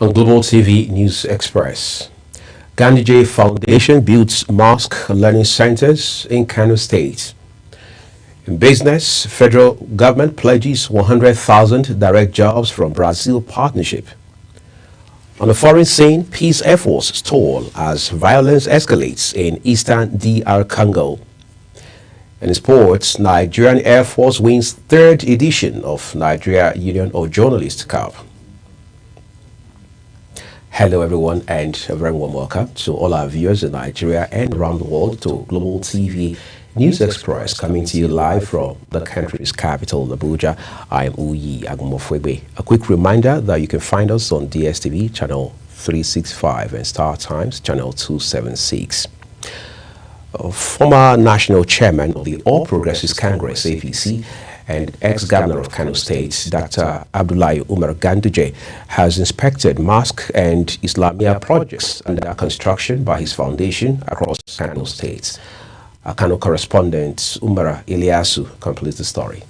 On Global TV News Express, Gandhi Foundation builds mosque learning centers in Kano State. In business, federal government pledges 100,000 direct jobs from Brazil partnership. On the foreign scene, peace efforts stall as violence escalates in eastern DR Congo. And in sports, Nigerian Air Force wins third edition of Nigeria Union of Journalists Cup. Hello everyone and a very warm welcome to all our viewers in Nigeria and around the world to Global TV News Express, coming to you live from the country's capital, Abuja. I am Uyi Agumofwebe. A quick reminder that you can find us on DSTV channel 365 and Star Times channel 276. Former national chairman of the All Progressives Congress, APC, and ex-governor of Kano State, Dr. Abdullahi Umar Ganduje, has inspected mosque and Islamia projects under construction by his foundation across Kano State. Our Kano correspondent Umar Ilyasu completes the story.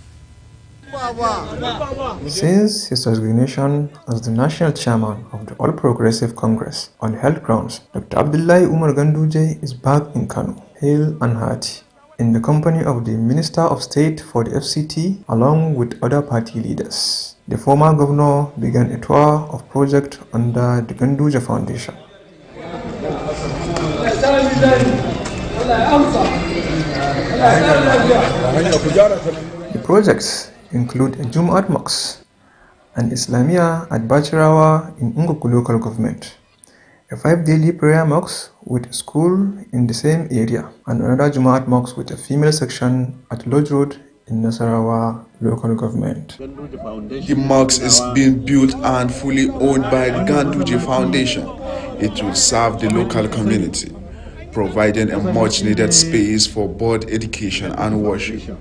Since his resignation as the national chairman of the All Progressive Congress on health grounds, Dr. Abdullahi Umar Ganduje is back in Kano, hale and hearty, in the company of the Minister of State for the FCT along with other party leaders. The former governor began a tour of projects under the Ganduje Foundation. The projects include a Jum'at Mosque and Islamia at Bachirawa in Ungoku local government, a 5 daily prayer mosque with a school in the same area, and another Jum'at Mosque with a female section at Lodge Road in Nasarawa local government. The mosque is being built and fully owned by the Ganduje Foundation. It will serve the local community, providing a much needed space for both education and worship.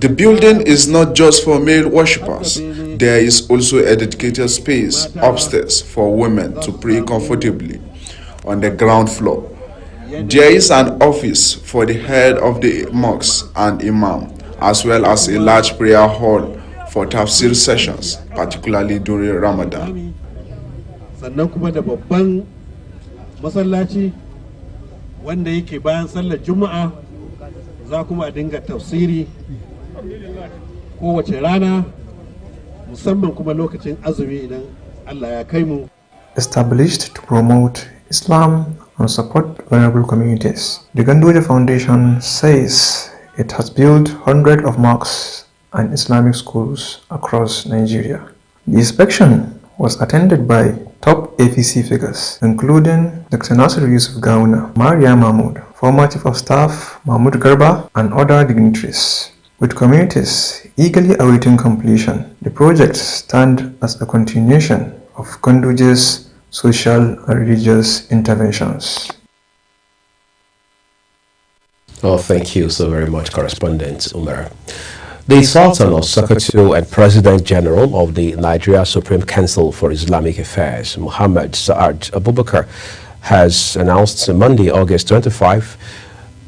The building is not just for male worshippers. There is also a dedicated space upstairs for women to pray comfortably. On the ground floor, there is an office for the head of the mosque and imam, as well as a large prayer hall for tafsir sessions, particularly during Ramadan. Masallaci wanda yake bayan sallar Juma'a za kuma a dinga tafsiri kowace rana, musamman kuma lokacin azumi idan Allah ya kai mu. Established to promote Islam and support vulnerable communities, the Ganduje Foundation says it has built hundreds of mosques and Islamic schools across Nigeria. The inspection was attended by top APC figures, including Dr. Nasir Yusuf Gauna, Maria Mahmoud, former Chief of Staff Mahmoud Garba, and other dignitaries. With communities eagerly awaiting completion, the projects stand as a continuation of Ganduje's social and religious interventions. Oh, thank you so very much, Correspondent Umar. The Sultan of Sokoto and President General of the Nigeria Supreme Council for Islamic Affairs, Muhammad Saad Abubakar, has announced Monday, August 25,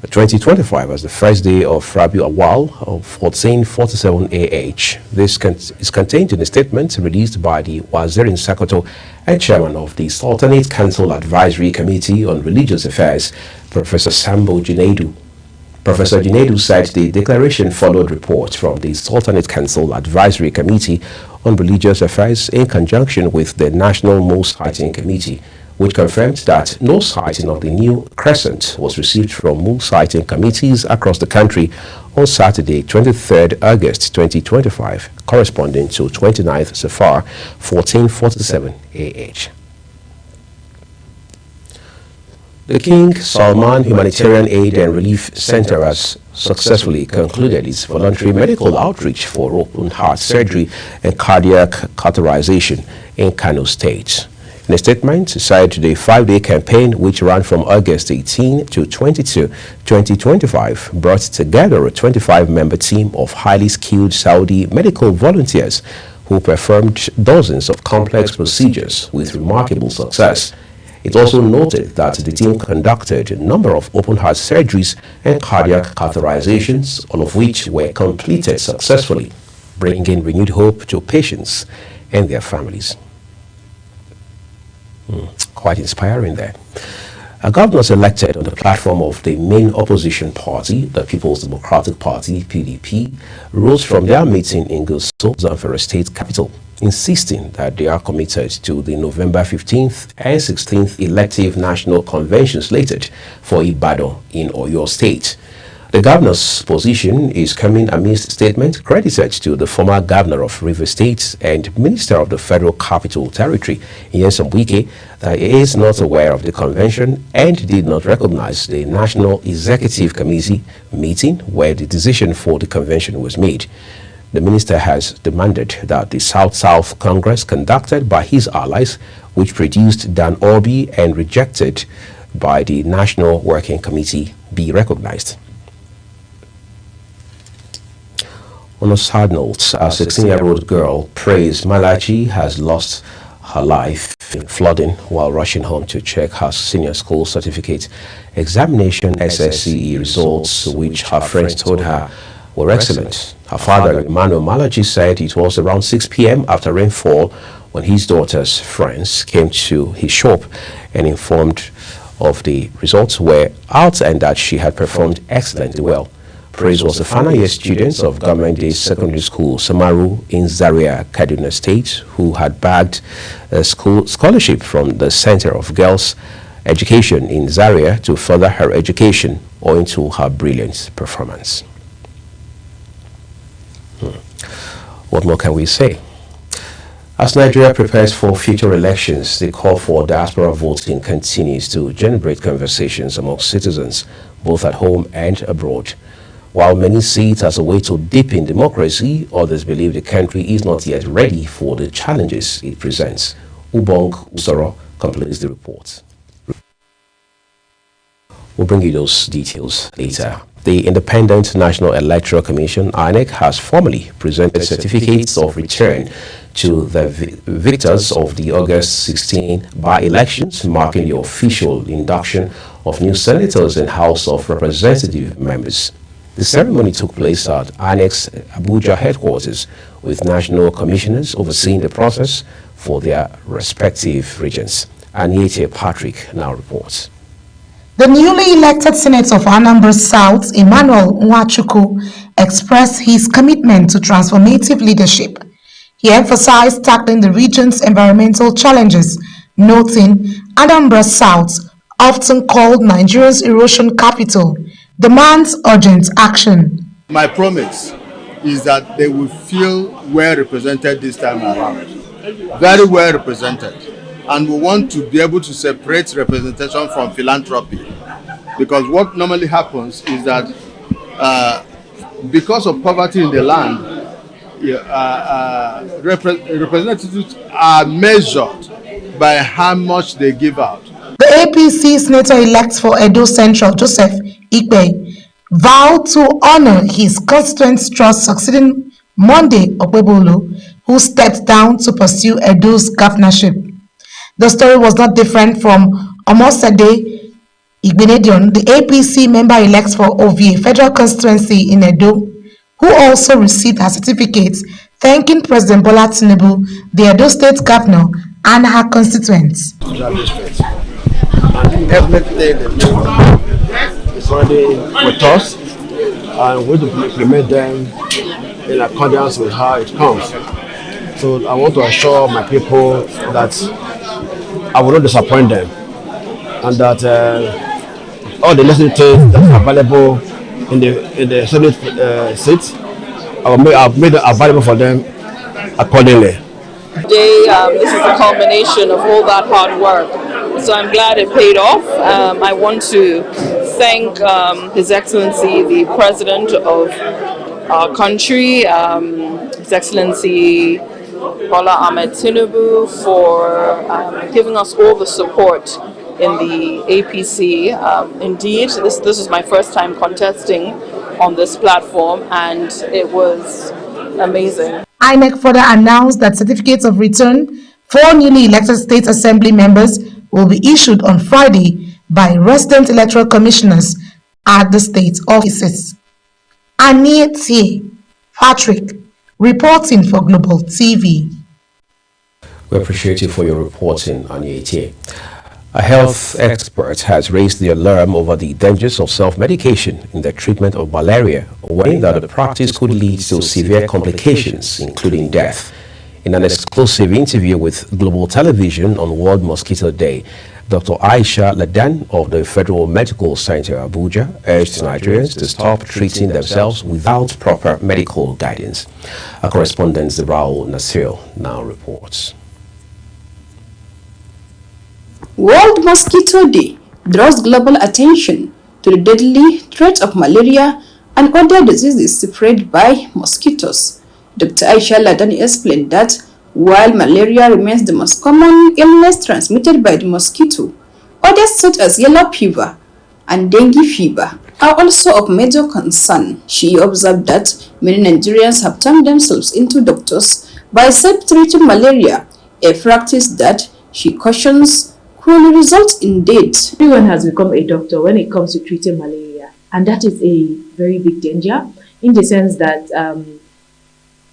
2025 as the first day of Rabiul Awal of 1447 AH. This is contained in a statement released by the Wazir in Sokoto and Chairman of the Sultanate Council Advisory Committee on Religious Affairs, Professor Sambo Junaidu. Professor Junaidu said the declaration followed reports from the Sultanate Council Advisory Committee on Religious Affairs in conjunction with the National Mosque Siting Committee, which confirmed that no sighting of the new crescent was received from mosque siting committees across the country on Saturday, 23rd August 2025, corresponding to 29th Safar 1447 AH. The King Salman Humanitarian Aid and Relief Center has successfully concluded its voluntary medical outreach for open heart surgery and cardiac catheterization in Kano State. In a statement, it said the 5-day campaign, which ran from August 18 to 22, 2025, brought together a 25-member team of highly skilled Saudi medical volunteers who performed dozens of complex procedures with remarkable success. It also noted that the team conducted a number of open-heart surgeries and cardiac catheterizations, all of which were completed successfully, bringing renewed hope to patients and their families. Quite inspiring there. Governors elected on the platform of the main opposition party, the People's Democratic Party, PDP, rose from their meeting in Gusau, Zamfara State capital, insisting that they are committed to the November 15th and 16th elective national convention slated for Ibadan in Oyo State. The governor's position is coming amidst statement credited to the former governor of Rivers State and Minister of the Federal Capital Territory, Nyesom Wike, that he is not aware of the convention and did not recognize the National Executive Committee meeting where the decision for the convention was made. The minister has demanded that the South-South Congress conducted by his allies, which produced Dan Obi and rejected by the National Working Committee, be recognized. On a sad note, a 16-year-old girl, Praise Malachi, has lost her life in flooding while rushing home to check her senior school certificate examination SSCE results, which her friends told her were excellent. Her father, Emmanuel Malachi, said it was around 6 p.m. after rainfall when his daughter's friends came to his shop and informed of the results were out and that she had performed excellently well. Praise was a final year student of Government Day Secondary School, Samaru, in Zaria, Kaduna State, who had bagged a school scholarship from the Center of Girls Education in Zaria to further her education owing to her brilliant performance. What more can we say? As Nigeria prepares for future elections, the call for diaspora voting continues to generate conversations among citizens, both at home and abroad. While many see it as a way to deepen democracy, others believe the country is not yet ready for the challenges it presents. Ubong Usoro completes the report. We'll bring you those details later. The Independent National Electoral Commission, INEC, has formally presented certificates of return to the victors of the August 16 by-elections, marking the official induction of new senators and House of Representative members. The ceremony took place at INEC's Abuja headquarters, with national commissioners overseeing the process for their respective regions. Aniete Patrick now reports. The newly elected Senator of Anambra South, Emmanuel Nwachukwu, expressed his commitment to transformative leadership. He emphasized tackling the region's environmental challenges, noting Anambra South, often called Nigeria's erosion capital, demands urgent action. My promise is that they will feel well represented this time around, very well represented. And we want to be able to separate representation from philanthropy. Because what normally happens is that because of poverty in the land, representatives are measured by how much they give out. The APC Senator-elect for Edo Central, Joseph Ikpe, vowed to honor his constituents' trust, succeeding Monday Okpebolo, who stepped down to pursue Edo's governorship. The story was not different from Omosade Igbenedion, the APC member-elect for Ovie Federal Constituency in Edo, who also received her certificate thanking President Bola Tinubu, the Edo State Governor, and her constituents. Everything is already with us, and we will implement them in accordance with how it comes. So I want to assure my people that I will not disappoint them, and that all the necessary things that are available in the Senate seats, I've made it available for them accordingly. Today, this is a culmination of all that hard work, so I'm glad it paid off. I want to thank His Excellency, the President of our country, His Excellency Bola Ahmed Tinubu, for giving us all the support in the APC. Indeed, this is my first time contesting on this platform, and it was amazing. INEC further announced that certificates of return for newly elected state assembly members will be issued on Friday by resident electoral commissioners at the state offices. Aniete Patrick, reporting for Global TV. We appreciate you for your reporting, Anyete. A health expert has raised the alarm over the dangers of self-medication in the treatment of malaria, warning that the practice could lead to severe complications, including death. In an exclusive interview with Global Television on World Mosquito Day, Dr. Aisha Ladan of the Federal Medical Center Abuja urged Nigerians to stop treating themselves without proper medical guidance. Our correspondent Raul Nasir now reports. World Mosquito Day draws global attention to the deadly threat of malaria and other diseases spread by mosquitoes. Dr. Aisha Ladan explained that while malaria remains the most common illness transmitted by the mosquito, others such as yellow fever and dengue fever are also of major concern. She observed that many Nigerians have turned themselves into doctors by self-treating malaria, a practice that she cautions will result in death. Everyone has become a doctor when it comes to treating malaria, and that is a very big danger in the sense that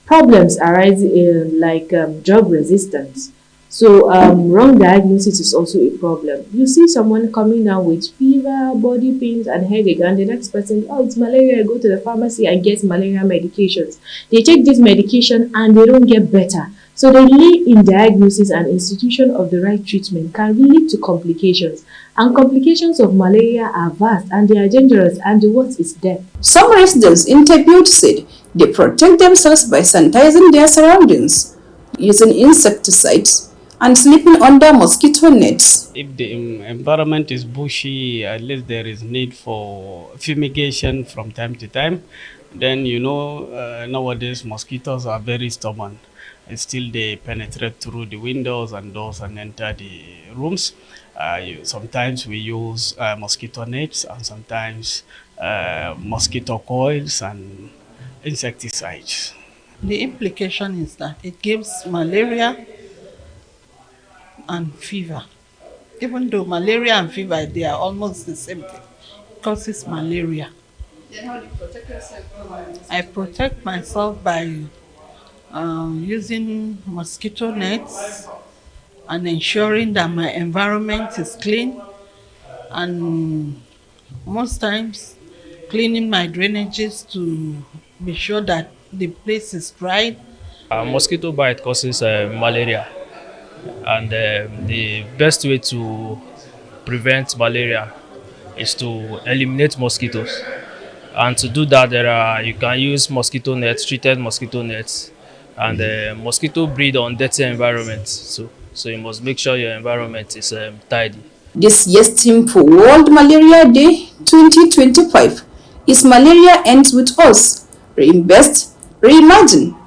problems arise like drug resistance. So wrong diagnosis is also a problem. You see someone coming down with fever, body pains and headache, and the next person, oh, it's malaria, go to the pharmacy and get malaria medications. They take this medication and they don't get better. So the delay in diagnosis and institution of the right treatment can lead to complications. And complications of malaria are vast and they are dangerous, and the worst is death. Some residents interviewed said they protect themselves by sanitizing their surroundings, using insecticides, and sleeping under mosquito nets. If the environment is bushy, at least there is need for fumigation from time to time. Then, you know, nowadays mosquitoes are very stubborn. Still they penetrate through the windows and doors and enter the rooms. Sometimes we use mosquito nets, and sometimes mosquito coils and insecticides. The implication is that it gives malaria and fever. Even though malaria and fever, they are almost the same thing. It causes malaria. Then how do you protect yourself? I protect myself by using mosquito nets and ensuring that my environment is clean, and most times cleaning my drainages to be sure that the place is dry. Mosquito bite causes malaria, and the best way to prevent malaria is to eliminate mosquitoes. And to do that, you can use mosquito nets, treated mosquito nets, and mosquito breed on dirty environments. So you must make sure your environment is tidy. This year's theme for World Malaria Day 2025 is Malaria Ends With Us. Reinvest, reimagine,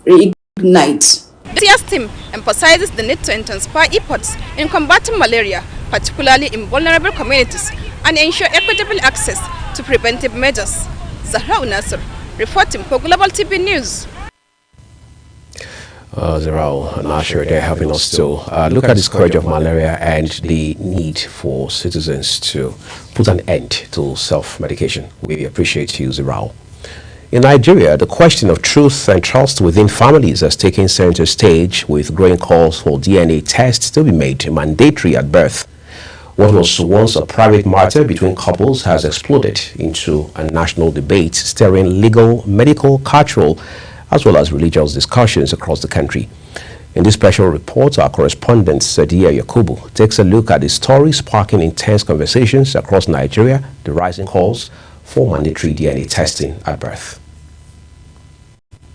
reignite. This year's theme emphasizes the need to intensify efforts in combating malaria, particularly in vulnerable communities, and ensure equitable access to preventive measures. Zahra Unasur, reporting for Global TV News. Zerao and Asher, they're helping us to look at the scourge of malaria and the need for citizens to put an end to self-medication. We appreciate you, Zerao. In Nigeria, the question of truth and trust within families has taken center stage, with growing calls for DNA tests to be made mandatory at birth. What was once a private matter between couples has exploded into a national debate, stirring legal, medical, cultural, as well as religious discussions across the country. In this special report, our correspondent Sadia Yakubu takes a look at the story sparking intense conversations across Nigeria, the rising calls for mandatory DNA testing at birth.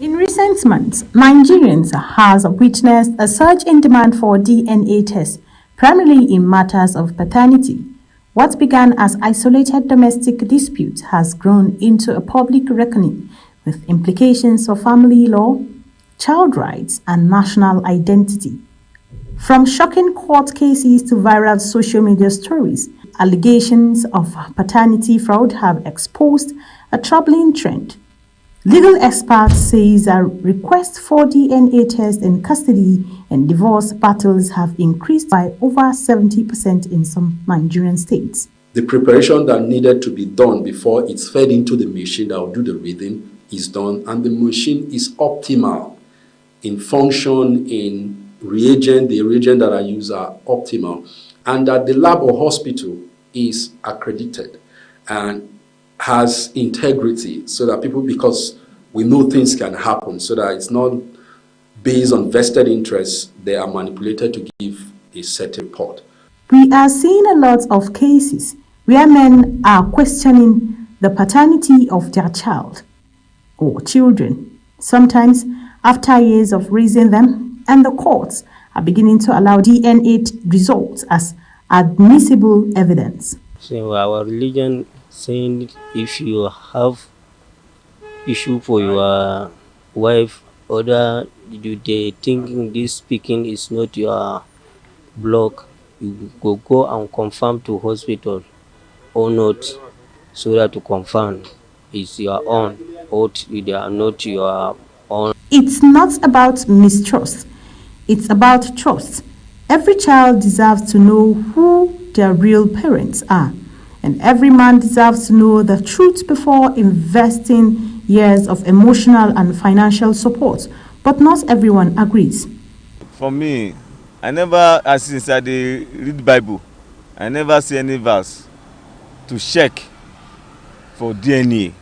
In recent months, Nigerians have witnessed a surge in demand for DNA tests, primarily in matters of paternity. What began as isolated domestic disputes has grown into a public reckoning, with implications for family law, child rights, and national identity. From shocking court cases to viral social media stories, allegations of paternity fraud have exposed a troubling trend. Legal experts say that requests for DNA tests in custody and divorce battles have increased by over 70% in some Nigerian states. The preparation that needed to be done before it's fed into the machine that will do the reading is done, and the machine is optimal in function, in reagent, the reagent that I use are optimal, and that the lab or hospital is accredited and has integrity, so that people, because we know things can happen, so that it's not based on vested interests, they are manipulated to give a certain report. We are seeing a lot of cases where men are questioning the paternity of their child or children, sometimes after years of raising them, and the courts are beginning to allow DNA results as admissible evidence. So our religion saying if you have issue for your wife, or they thinking this speaking is not your block, you go and confirm to hospital or not, so that to confirm is your own or they are not your own. It's not about mistrust, it's about trust. Every child deserves to know who their real parents are, and every man deserves to know the truth before investing years of emotional and financial support. But not everyone agrees. For me, I never, since I read Bible, I never see any verse to check for DNA.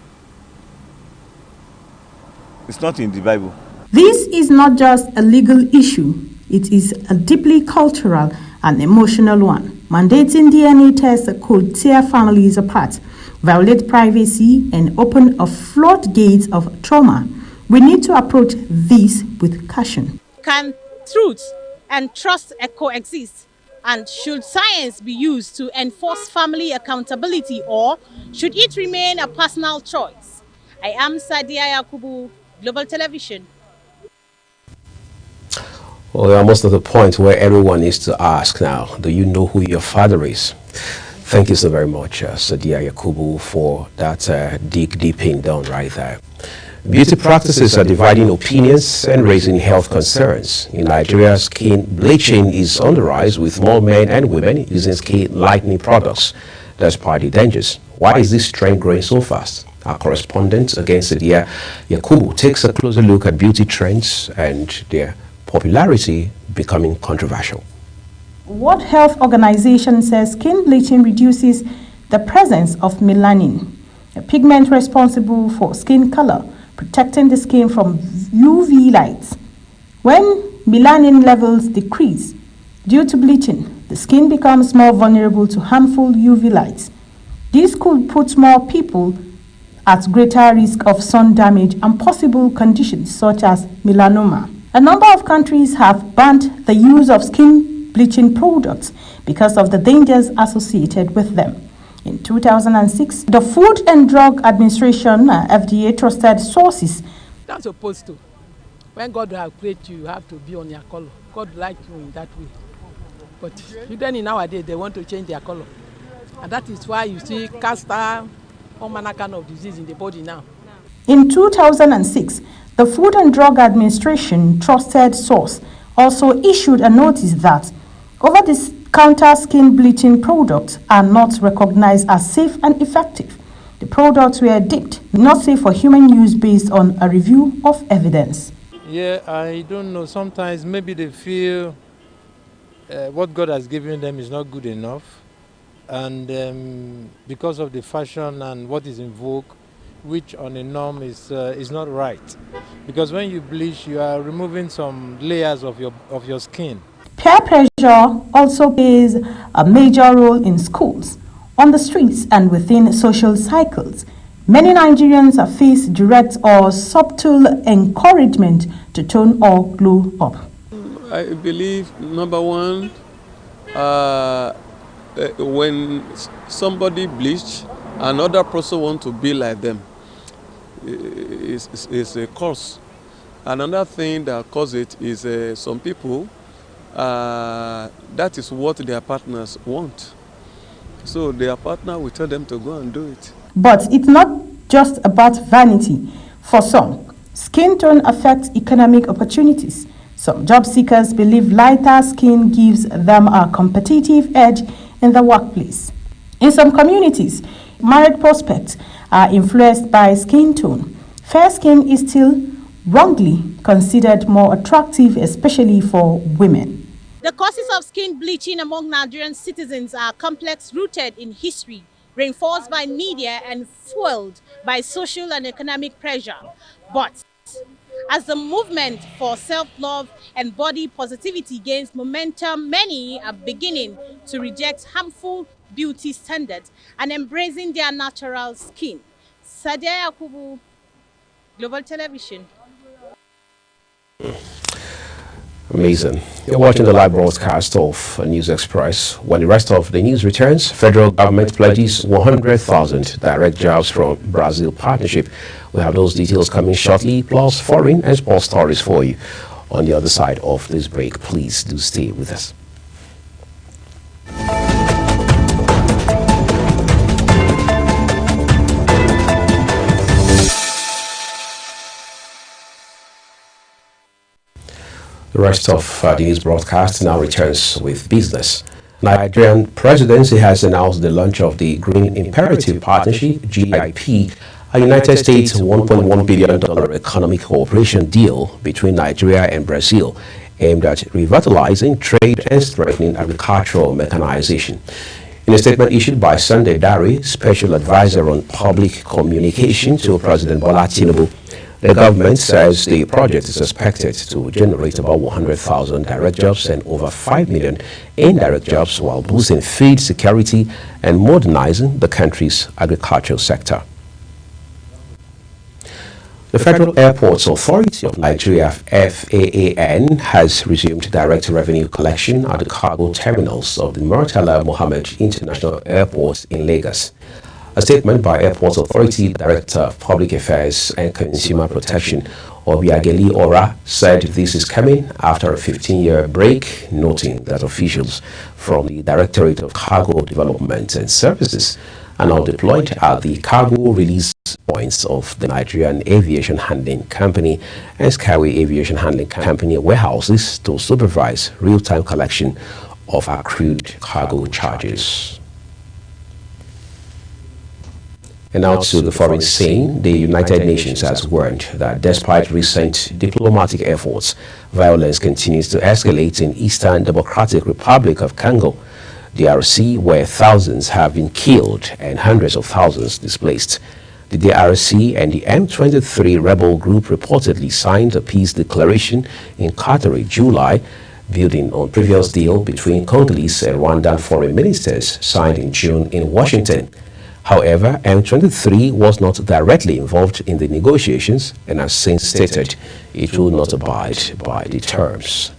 It's not in the Bible. This is not just a legal issue, it is a deeply cultural and emotional one. Mandating DNA tests could tear families apart, violate privacy, and open a floodgate of trauma. We need to approach this with caution. Can truth and trust coexist? And should science be used to enforce family accountability, or should it remain a personal choice? I am Sadia Yakubu, Global Television. Well, we're almost at the point where everyone needs to ask now, do you know who your father is? Thank you so very much, Sadia Yakubu, for that deeping down right there. Beauty practices are dividing opinions and raising health concerns. In Nigeria, skin bleaching is on the rise, with more men and women using skin lightening products. Despite the dangers, why is this trend growing so fast? Our correspondent against Sadia Yakubu takes a closer look at beauty trends and their popularity becoming controversial. World Health Organization says skin bleaching reduces the presence of melanin, a pigment responsible for skin color, protecting the skin from UV light. When melanin levels decrease due to bleaching, the skin becomes more vulnerable to harmful UV light. This could put more people at greater risk of sun damage and possible conditions such as melanoma. A number of countries have banned the use of skin bleaching products because of the dangers associated with them. In 2006, the Food and Drug Administration, FDA, trusted sources. That's supposed to. When God has created you, you have to be on your color. God likes you in that way. But children nowadays, they want to change their color. And that is why you see cancer, all manner kind of disease in the body now. In 2006, the Food and Drug Administration trusted source also issued a notice that over-the-counter skin bleaching products are not recognized as safe and effective. The products were deemed not safe for human use based on a review of evidence. Yeah, I don't know. Sometimes maybe they feel what God has given them is not good enough. And because of the fashion and what is in vogue, which on a norm is not right, because when you bleach, you are removing some layers of your skin. Peer pressure also plays a major role in schools, on the streets, and within social cycles. Many Nigerians have faced direct or subtle encouragement to tone or glow up. I believe, number one, when somebody bleach, another person wants to be like them. It's a cause. Another thing that causes it is some people, that is what their partners want. So their partner will tell them to go and do it. But it's not just about vanity. For some, skin tone affects economic opportunities. Some job seekers believe lighter skin gives them a competitive edge in the workplace. In some communities, marriage prospects are influenced by skin tone. Fair skin is still wrongly considered more attractive, especially for women. The causes of skin bleaching among Nigerian citizens are complex, rooted in history, reinforced by media and fueled by social and economic pressure. But as the movement for self-love and body positivity gains momentum, many are beginning to reject harmful beauty standards and embracing their natural skin. Sadia Yakubu, Global Television. Amazing. You're watching the live broadcast of News Express. When the rest of the news returns, federal government pledges 100,000 direct jobs from Brazil partnership. We have those details coming shortly, plus foreign and sports stories for you. On the other side of this break, please do stay with us. The rest of the news broadcast now returns with business. Nigerian presidency has announced the launch of the Green Imperative Partnership, GIP, a United States $1.1 billion economic cooperation deal between Nigeria and Brazil, aimed at revitalizing trade and strengthening agricultural mechanization. In a statement issued by Sunday Dari, Special Advisor on Public Communication to President Bola Tinubu, the government says the project is expected to generate about 100,000 direct jobs and over 5 million indirect jobs while boosting food security and modernizing the country's agricultural sector. The Federal Airports Authority of Nigeria, FAAN, has resumed direct revenue collection at the cargo terminals of the Murtala Mohammed International Airport in Lagos. A statement by Airports Authority Director of Public Affairs and Consumer Protection, Obiageli Ora, said this is coming after a 15-year break, noting that officials from the Directorate of Cargo Development and Services are now deployed at the cargo release points of the Nigerian Aviation Handling Company and Skyway Aviation Handling Company warehouses to supervise real-time collection of accrued cargo charges. And now to the foreign scene, the United Nations has warned that despite recent diplomatic efforts, violence continues to escalate in Eastern Democratic Republic of Congo, DRC, where thousands have been killed and hundreds of thousands displaced. The DRC and the M23 rebel group reportedly signed a peace declaration in Qatar in July, building on previous deal between Congolese and Rwandan foreign ministers signed in June in Washington. However, M23 was not directly involved in the negotiations and has since stated it will not abide by the terms.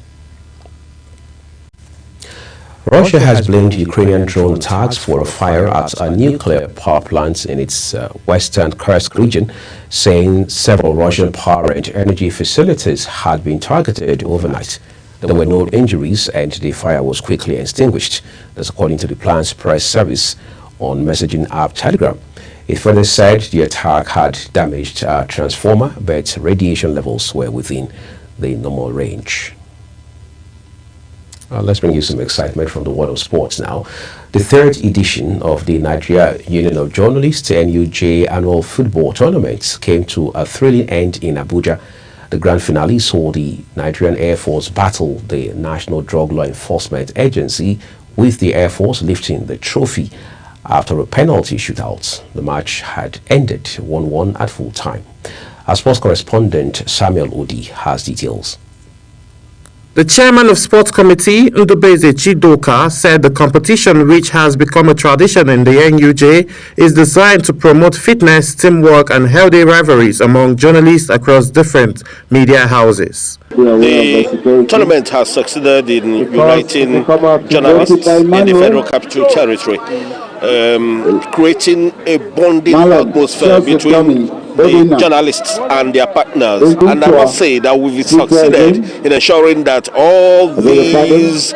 Russia has blamed Ukrainian drone attacks for a fire at a nuclear power plant in its western Kursk region, saying several Russian power and energy facilities had been targeted overnight. There were no injuries and the fire was quickly extinguished. That's according to the plant's press service on messaging app Telegram. It further said the attack had damaged a transformer, but radiation levels were within the normal range. Let's bring you some excitement from the world of sports now. The third edition of the Nigeria Union of Journalists NUJ Annual Football Tournament came to a thrilling end in Abuja. The grand finale saw the Nigerian Air Force battle the National Drug Law Enforcement Agency, with the Air Force lifting the trophy after a penalty shootout. The match had ended 1-1 at full time. Our sports correspondent Samuel Odi has details. The chairman of Sports Committee, Udubeze Chidoka, said the competition, which has become a tradition in the NUJ, is designed to promote fitness, teamwork and healthy rivalries among journalists across different media houses. The tournament has succeeded in uniting journalists in the Federal Capital Territory, creating a bonding atmosphere between the journalists and their partners. And I must say that we've succeeded in ensuring that all these,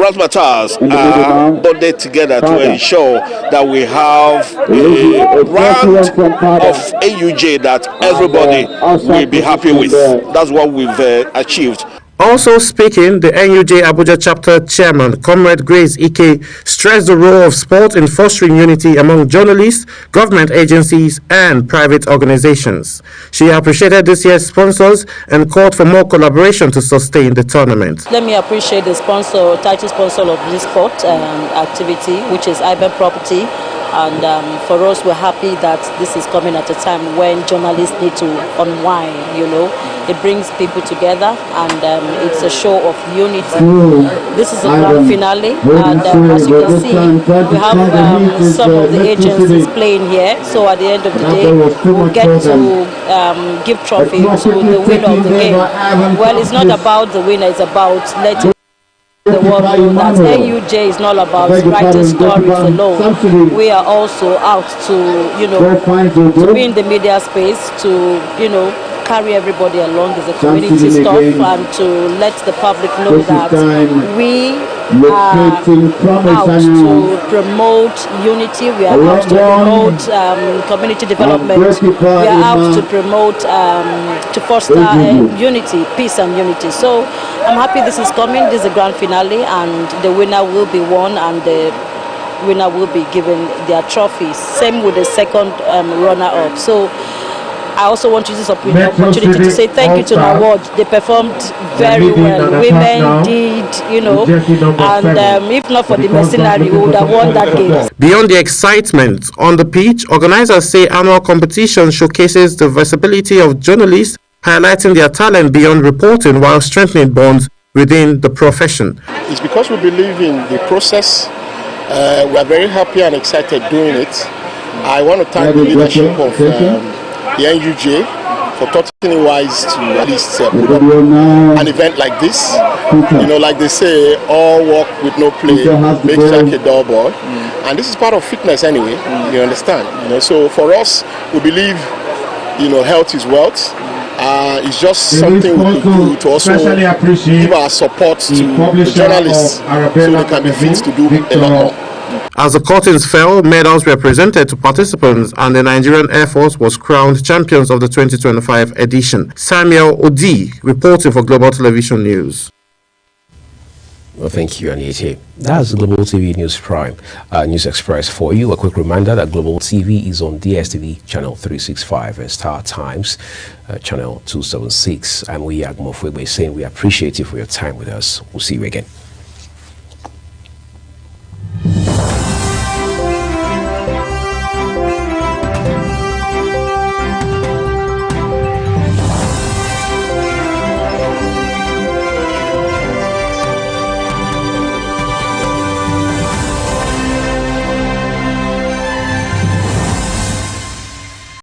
razzmatazz are bonded together to ensure that we have a brand of AUJ that everybody will be happy with. That's what we've achieved. Also speaking, the NUJ Abuja chapter chairman, Comrade Grace Ike, stressed the role of sport in fostering unity among journalists, government agencies, and private organizations. She appreciated this year's sponsors and called for more collaboration to sustain the tournament. Let me appreciate the title sponsor of this sport activity, which is IBM Property. And for us, we're happy that this is coming at a time when journalists need to unwind, It brings people together, and it's a show of unity. This is a grand finale, and as you can see, we have some of the agencies playing here. So at the end of the day, we'll get to give trophy to the winner of the game. Well, it's not about the winner, it's about letting the world know that NUJ is not about writing stories alone. We are also out to, to be in the media space, to, carry everybody along as a community stuff, and to let the public know that we are out to promote unity, we are out to promote community development, we are out to promote, to foster unity, peace and unity. So I'm happy this is coming. This is the grand finale, and the winner will be won, and the winner will be given their trophies. Same with the second runner-up. So I also want to use this opportunity to say thank you to the award. They performed very well. Women did, and if not for the mercenary, we would have won that game. Beyond the excitement on the pitch, organizers say annual competition showcases the versatility of journalists, highlighting their talent beyond reporting while strengthening bonds within the profession. It's because we believe in the process. We are very happy and excited doing it. I want to thank the leadership of the NUJ for talking it wise to at least put up an event like this. Like they say, all work with no play makes Jack a dull boy. And this is part of fitness anyway, you understand. So for us, we believe, health is wealth. It's just something we could do to also give our support to the journalists so they can be fit to do a lot more. As the curtains fell, medals were presented to participants, and the Nigerian Air Force was crowned champions of the 2025 edition. Samuel Odi, reporting for Global Television News. Well, thank you, Anita. That's Global TV News Prime News Express for you. A quick reminder that Global TV is on DSTV channel 365 and Star Times channel 276. And we are Mofuegbe saying we appreciate you for your time with us. We'll see you again.